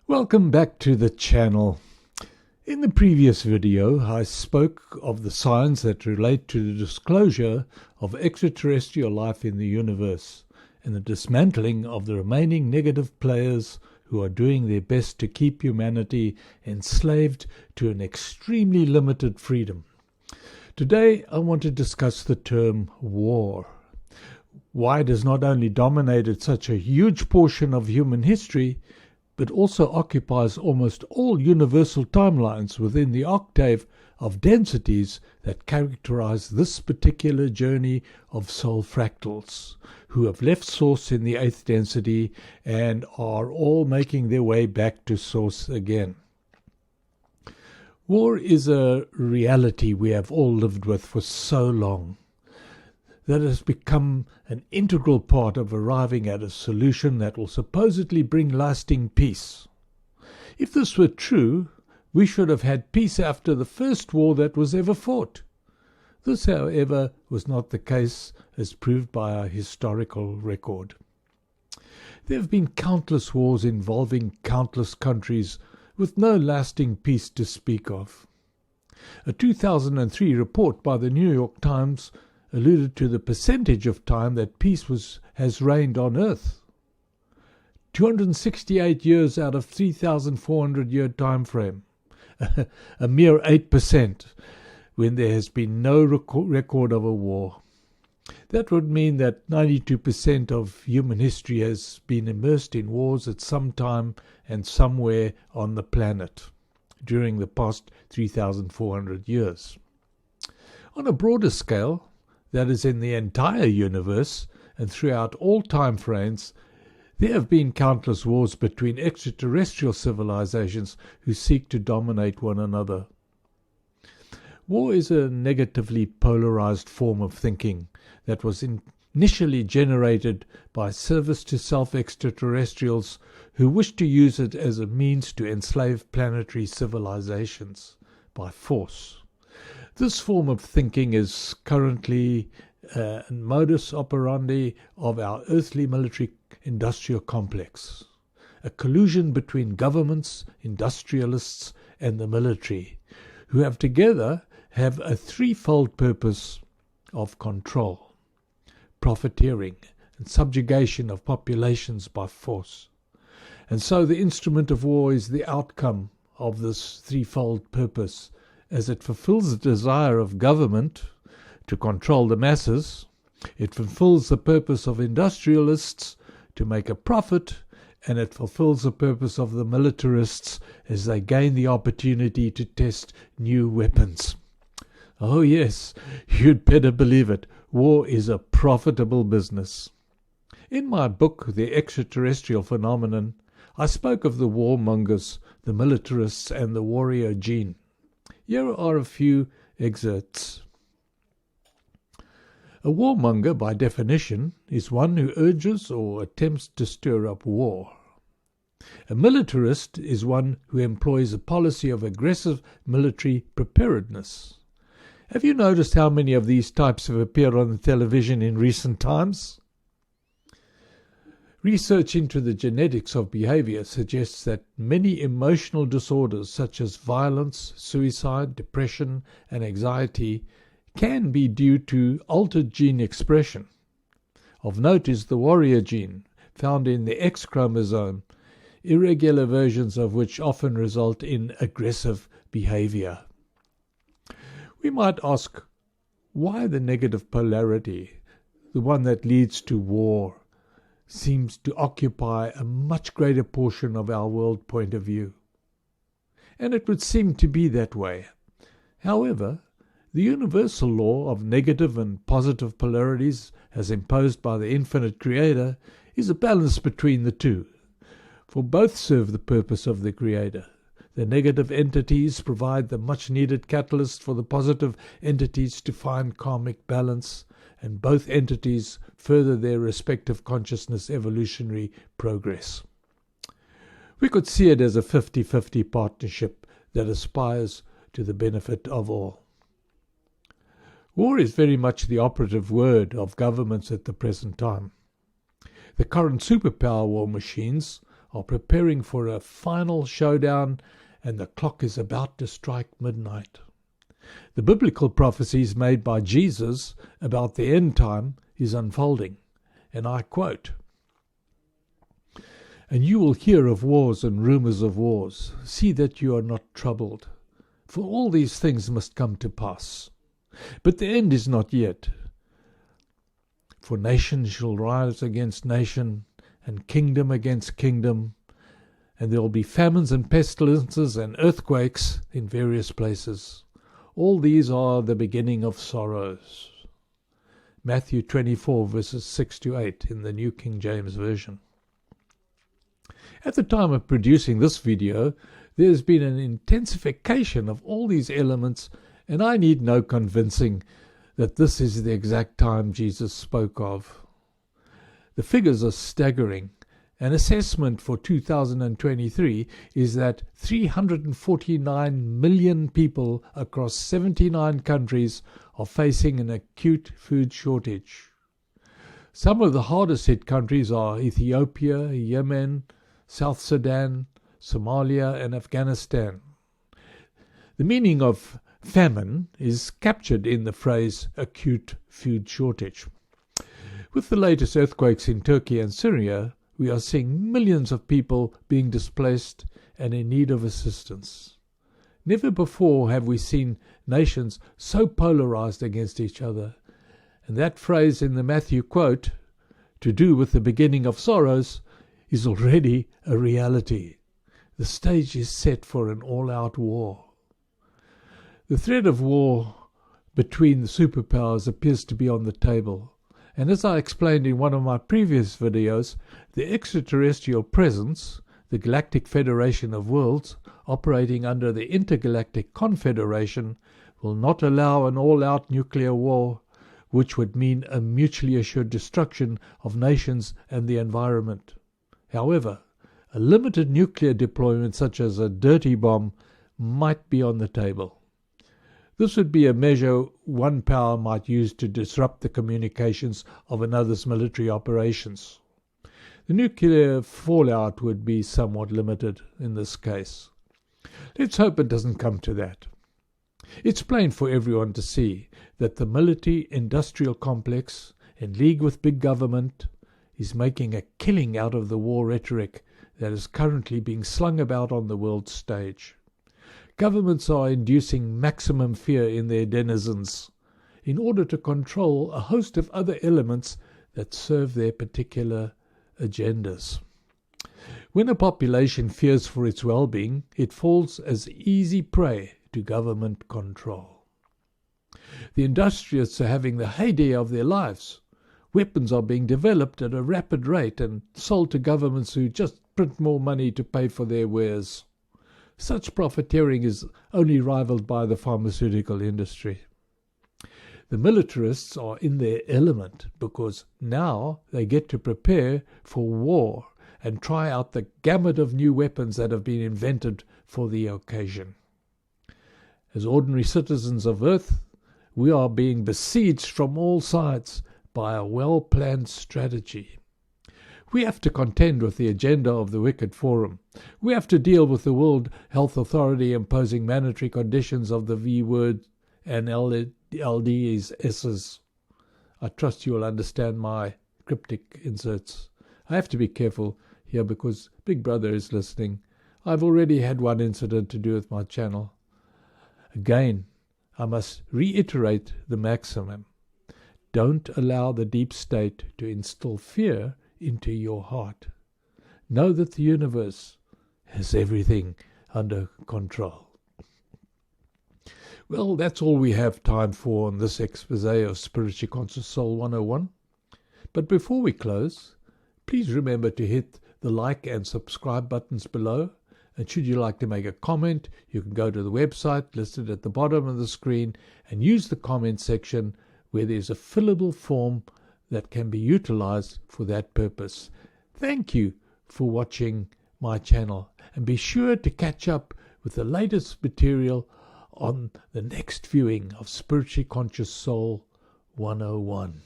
Welcome back to the channel. In the previous video, I spoke of the signs that relate to the disclosure of extraterrestrial life in the universe and the dismantling of the remaining negative players who are doing their best to keep humanity enslaved to an extremely limited freedom. Today, I want to discuss the term war. Why it has not only dominated such a huge portion of human history, but also occupies almost all universal timelines within the octave of densities that characterize this particular journey of soul fractals, who have left source in the eighth density and are all making their way back to source again. War is a reality we have all lived with for so long that has become an integral part of arriving at a solution that will supposedly bring lasting peace. If this were true, we should have had peace after the first war that was ever fought. This, however, was not the case, as proved by our historical record. There have been countless wars involving countless countries with no lasting peace to speak of. A 2003 report by the New York Times alluded to the percentage of time that peace has reigned on Earth. 268 years out of 3,400-year time frame, a mere 8%, when there has been no record of a war. That would mean that 92% of human history has been immersed in wars at some time and somewhere on the planet during the past 3,400 years. On a broader scale, that is, in the entire universe and throughout all time frames, there have been countless wars between extraterrestrial civilizations who seek to dominate one another. War is a negatively polarized form of thinking that was initially generated by service-to-self extraterrestrials who wished to use it as a means to enslave planetary civilizations by force. This form of thinking is currently a modus operandi of our earthly military-industrial complex, a collusion between governments, industrialists, and the military, who have together have a threefold purpose of control, profiteering, and subjugation of populations by force. And so the instrument of war is the outcome of this threefold purpose, as it fulfills the desire of government to control the masses, it fulfills the purpose of industrialists to make a profit, and it fulfills the purpose of the militarists as they gain the opportunity to test new weapons. Oh yes, you'd better believe it, war is a profitable business. In my book, The Extraterrestrial Phenomenon, I spoke of the warmongers, the militarists, and the warrior gene. Here are a few excerpts. A warmonger, by definition, is one who urges or attempts to stir up war. A militarist is one who employs a policy of aggressive military preparedness. Have you noticed how many of these types have appeared on the television in recent times? Research into the genetics of behavior suggests that many emotional disorders such as violence, suicide, depression, and anxiety can be due to altered gene expression. Of note is the warrior gene, found in the X chromosome, irregular versions of which often result in aggressive behavior. We might ask, why the negative polarity, the one that leads to war, seems to occupy a much greater portion of our world point of view? And it would seem to be that way. However, the universal law of negative and positive polarities, as imposed by the infinite Creator, is a balance between the two, for both serve the purpose of the Creator. The negative entities provide the much-needed catalyst for the positive entities to find karmic balance, and both entities further their respective consciousness evolutionary progress. We could see it as a 50-50 partnership that aspires to the benefit of all. War is very much the operative word of governments at the present time. The current superpower war machines are preparing for a final showdown, and the clock is about to strike midnight. The biblical prophecies made by Jesus about the end time is unfolding, and I quote, "And you will hear of wars and rumors of wars. See that you are not troubled, for all these things must come to pass. But the end is not yet. For nation shall rise against nation, and kingdom against kingdom, and there will be famines and pestilences and earthquakes in various places. All these are the beginning of sorrows." Matthew 24, verses 6 to 8 in the New King James Version. At the time of producing this video, there has been an intensification of all these elements, and I need no convincing that this is the exact time Jesus spoke of. The figures are staggering. An assessment for 2023 is that 349 million people across 79 countries are facing an acute food shortage. Some of the hardest hit countries are Ethiopia, Yemen, South Sudan, Somalia, and Afghanistan. The meaning of famine is captured in the phrase acute food shortage. With the latest earthquakes in Turkey and Syria, we are seeing millions of people being displaced and in need of assistance. Never before have we seen nations so polarized against each other. And that phrase in the Matthew quote, "to do with the beginning of sorrows," is already a reality. The stage is set for an all-out war. The threat of war between the superpowers appears to be on the table. And as I explained in one of my previous videos, the extraterrestrial presence, the Galactic Federation of Worlds, operating under the Intergalactic Confederation, will not allow an all-out nuclear war, which would mean a mutually assured destruction of nations and the environment. However, a limited nuclear deployment such as a dirty bomb might be on the table. This would be a measure one power might use to disrupt the communications of another's military operations. The nuclear fallout would be somewhat limited in this case. Let's hope it doesn't come to that. It's plain for everyone to see that the military-industrial complex, in league with big government, is making a killing out of the war rhetoric that is currently being slung about on the world stage. Governments are inducing maximum fear in their denizens in order to control a host of other elements that serve their particular agendas. When a population fears for its well-being, it falls as easy prey to government control. The industrialists are having the heyday of their lives. Weapons are being developed at a rapid rate and sold to governments who just print more money to pay for their wares. Such profiteering is only rivaled by the pharmaceutical industry. The militarists are in their element because now they get to prepare for war and try out the gamut of new weapons that have been invented for the occasion. As ordinary citizens of Earth, we are being besieged from all sides by a well-planned strategy. We have to contend with the agenda of the Wicked Forum. We have to deal with the World Health Authority imposing mandatory conditions of the V word and LD's S's. I trust you will understand my cryptic inserts. I have to be careful here because Big Brother is listening. I've already had one incident to do with my channel. Again, I must reiterate the maximum. Don't allow the deep state to instill fear into your heart. Know that the universe has everything under control. Well, that's all we have time for on this expose of Spiritually Conscious Soul 101. But before we close, please remember to hit the like and subscribe buttons below. And should you like to make a comment, you can go to the website listed at the bottom of the screen and use the comment section where there's a fillable form that can be utilized for that purpose. Thank you for watching my channel, and be sure to catch up with the latest material on the next viewing of Spiritually Conscious Soul 101.